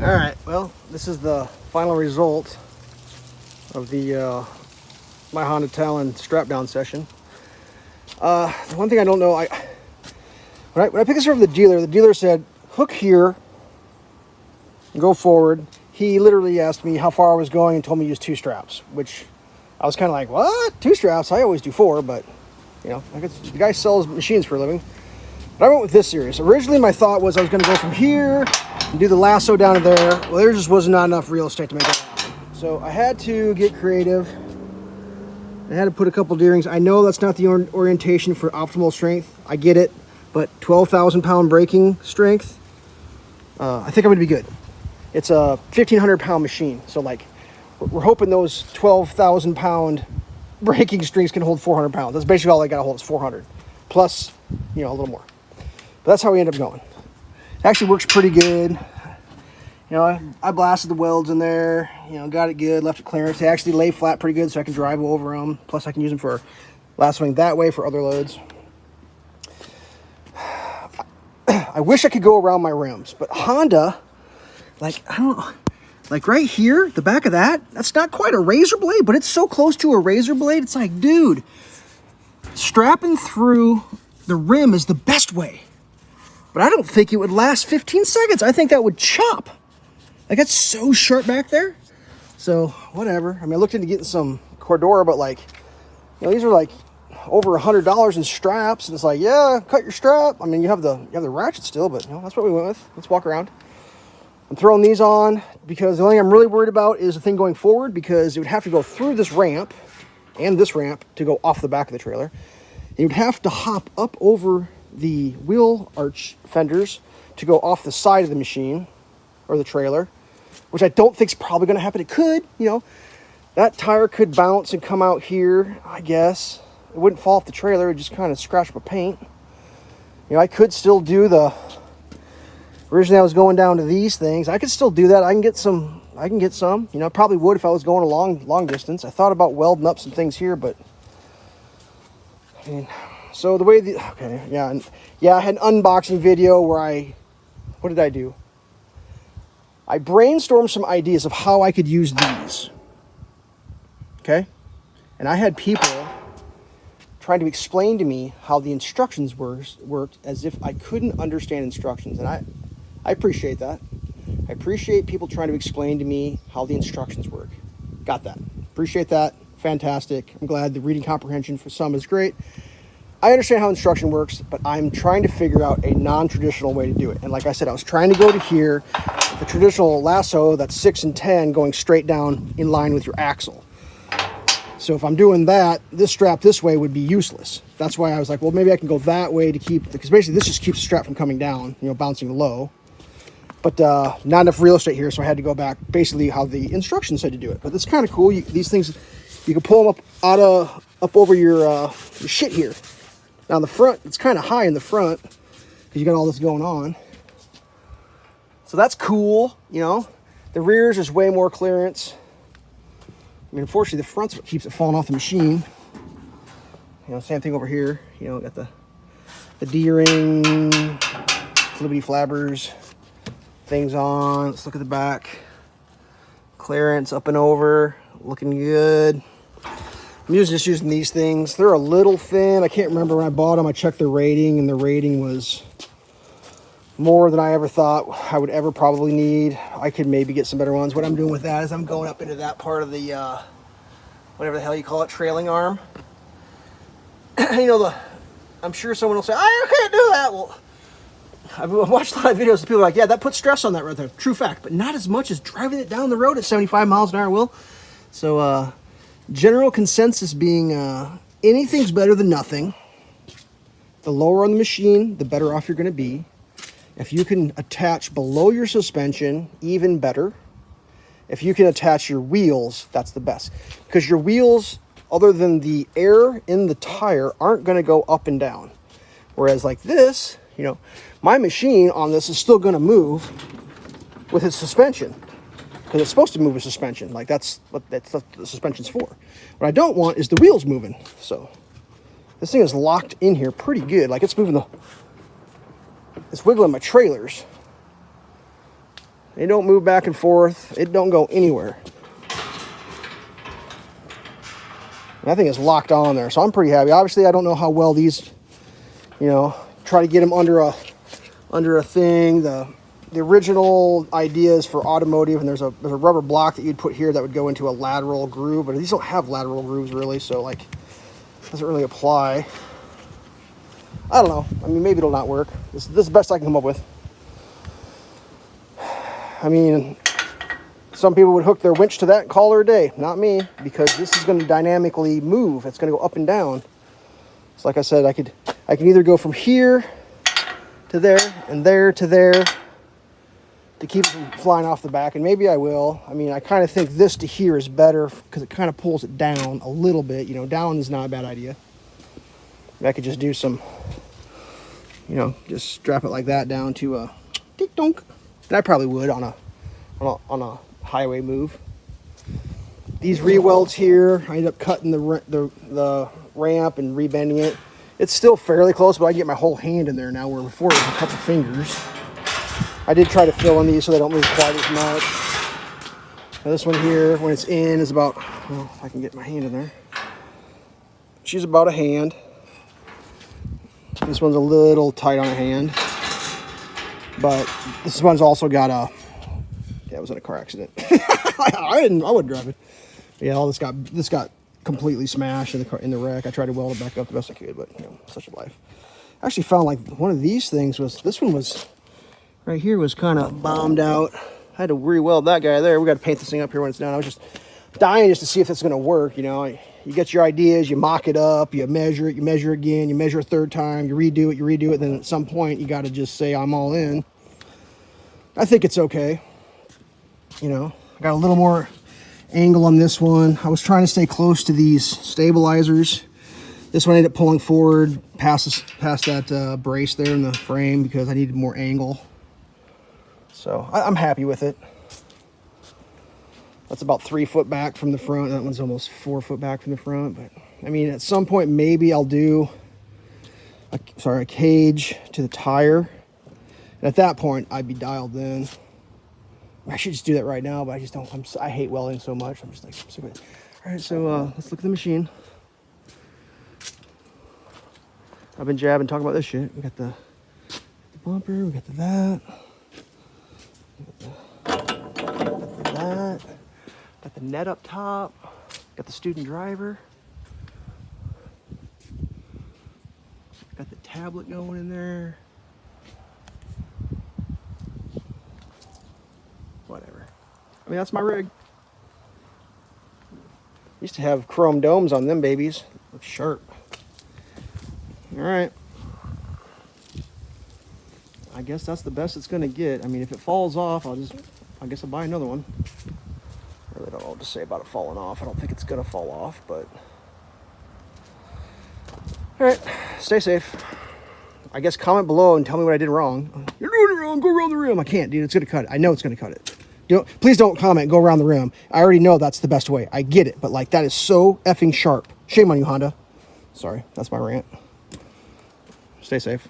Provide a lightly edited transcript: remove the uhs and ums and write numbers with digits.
All right, well, this is the final result of the my Honda Talon strap down session. The one thing I don't know, when I picked this up from the dealer said hook here, go forward. He literally asked me how far I was going and told me to use 2 straps, which I was kind of like, what? 2 straps? I always do 4, but you know, I guess the guy sells machines for a living. But I went with this series. Originally, my thought was I was going to go from here and do the lasso down to there. Well, there just was not enough real estate to make that happen. So I had to get creative. I had to put a couple D-rings. I know that's not the orientation for optimal strength. I get it. But 12,000 pound braking strength, I think I'm going to be good. It's a 1,500 pound machine. So like, we're hoping those 12,000 pound braking strings can hold 400 pounds. That's basically all I got to hold is 400. Plus, you know, a little more. But that's how we end up going. It actually works pretty good. You know, I blasted the welds in there, you know, got it good, left it clearance. They actually lay flat pretty good so I can drive over them. Plus I can use them for lassoing that way for other loads. I wish I could go around my rims, but Honda, like, I don't know, like right here, the back of that's not quite a razor blade, but it's so close to a razor blade. It's like, dude, strapping through the rim is the best way. But I don't think it would last 15 seconds. I think that would chop. Like, that's so sharp back there. So, whatever. I mean, I looked into getting some Cordura, but like, you know, these are like over $100 in straps. And it's like, yeah, cut your strap. I mean, you have the ratchet still, but you know, that's what we went with. Let's walk around. I'm throwing these on because the only thing I'm really worried about is the thing going forward, because it would have to go through this ramp and this ramp to go off the back of the trailer. And you'd have to hop up over the wheel arch fenders to go off the side of the machine or the trailer, which I don't think is probably going to happen. It could, you know, that tire could bounce and come out here, I guess. It wouldn't fall off the trailer. It would just kind of scratch my paint. You know, I could still do originally I was going down to these things. I could still do that. I can get some, you know, I probably would if I was going a long distance. I thought about welding up some things here, but I mean, so the way I had an unboxing video where what did I do? I brainstormed some ideas of how I could use these. Okay? And I had people trying to explain to me how the instructions worked as if I couldn't understand instructions. And I appreciate that. I appreciate people trying to explain to me how the instructions work. Got that. Appreciate that. Fantastic. I'm glad the reading comprehension for some is great. I understand how instruction works, but I'm trying to figure out a non-traditional way to do it. And like I said, I was trying to go to here, the traditional lasso that's 6 and 10 going straight down in line with your axle. So if I'm doing that, this strap this way would be useless. That's why I was like, well, maybe I can go that way to keep, because basically this just keeps the strap from coming down, you know, bouncing low. But not enough real estate here, so I had to go back basically how the instructions said to do it. But it's kind of cool. These things, you can pull them up over your shit here. Now in the front, it's kind of high in the front because you got all this going on. So that's cool, you know. The rears is way more clearance. I mean, unfortunately, the front's what keeps it falling off the machine. You know, same thing over here. You know, got the D-ring, flippity flabbers, things on. Let's look at the back. Clearance up and over, looking good. I'm just using these things. They're a little thin. I can't remember when I bought them. I checked the rating, and the rating was more than I ever thought I would ever probably need. I could maybe get some better ones. What I'm doing with that is I'm going up into that part of the, whatever the hell you call it, trailing arm. You know, I'm sure someone will say, I can't do that. Well, I've watched a lot of videos of people like, yeah, that puts stress on that right there. True fact, but not as much as driving it down the road at 75 miles an hour will. So, general consensus being anything's better than nothing. The lower on the machine, the better off you're going to be. If you can attach below your suspension, even better. If you can attach your wheels, that's the best. Because your wheels, other than the air in the tire, aren't going to go up and down. Whereas like this, you know, my machine on this is still going to move with its suspension. Because it's supposed to move with suspension. Like that's what the suspension's for. What I don't want is the wheels moving. So this thing is locked in here pretty good. Like it's moving it's wiggling my trailers. They don't move back and forth. It don't go anywhere. And that thing is locked on there, so I'm pretty happy. Obviously, I don't know how well these, you know, try to get them under a thing. The original idea is for automotive, and there's a rubber block that you'd put here that would go into a lateral groove, but these don't have lateral grooves really, so like, it doesn't really apply. I don't know. I mean, maybe it'll not work. This is the best I can come up with. I mean, some people would hook their winch to that and call her a day. Not me, because this is going to dynamically move. It's going to go up and down. So like I said, I can either go from here to there and there to there to keep it from flying off the back, and maybe I will. I mean, I kind of think this to here is better because it kind of pulls it down a little bit. You know, down is not a bad idea. I could just do some, you know, just strap it like that down to a tick-donk. And I probably would on a highway move. These re-welds here, I ended up cutting the ramp and rebending it. It's still fairly close, but I get my whole hand in there now, where before it was a couple fingers. I did try to fill in these so they don't move quite as much. Now this one here, when it's in, is about, well, if I can get my hand in there. She's about a hand. This one's a little tight on a hand. But this one's also got a, yeah, it was in a car accident. I wouldn't drive it. But yeah, all this got completely smashed in the wreck. I tried to weld it back up the best I could, but you know, such a life. I actually found like one of these things was, this one was, right here was kind of bombed out. I had to re-weld that guy there. We got to paint this thing up here when it's done. I was just dying just to see if it's going to work, you know. You get your ideas, you mock it up, you measure it, you measure again, you measure a third time, you redo it, then at some point you got to just say, I'm all in. I think it's okay. You know, I got a little more angle on this one. I was trying to stay close to these stabilizers. This one ended up pulling forward past that brace there in the frame because I needed more angle. So I'm happy with it. That's about 3 foot back from the front. That one's almost 4 foot back from the front. But I mean, at some point, maybe I'll do a cage to the tire. And at that point, I'd be dialed in. I should just do that right now, but I just don't. I hate welding so much. I'm just like, I'm sick of it. All right, so let's look at the machine. I've been jabbing, talking about this shit. We got the bumper. We got that. Got the net up top. Got the student driver. Got the tablet going in there. Whatever. I mean, that's my rig. Used to have chrome domes on them babies. Looks sharp. All right. I guess that's the best it's gonna get. I mean, if it falls off, I guess I'll buy another one. I really don't know what to say about it falling off. I don't think it's gonna fall off, but all right, stay safe. I guess comment below and tell me what I did wrong. You're doing it wrong, go around the rim. I can't, dude, it's gonna cut it. I know it's gonna cut it. Please don't comment, go around the rim. I already know that's the best way. I get it, but like, that is so effing sharp. Shame on you, Honda. Sorry, that's my rant. Stay safe.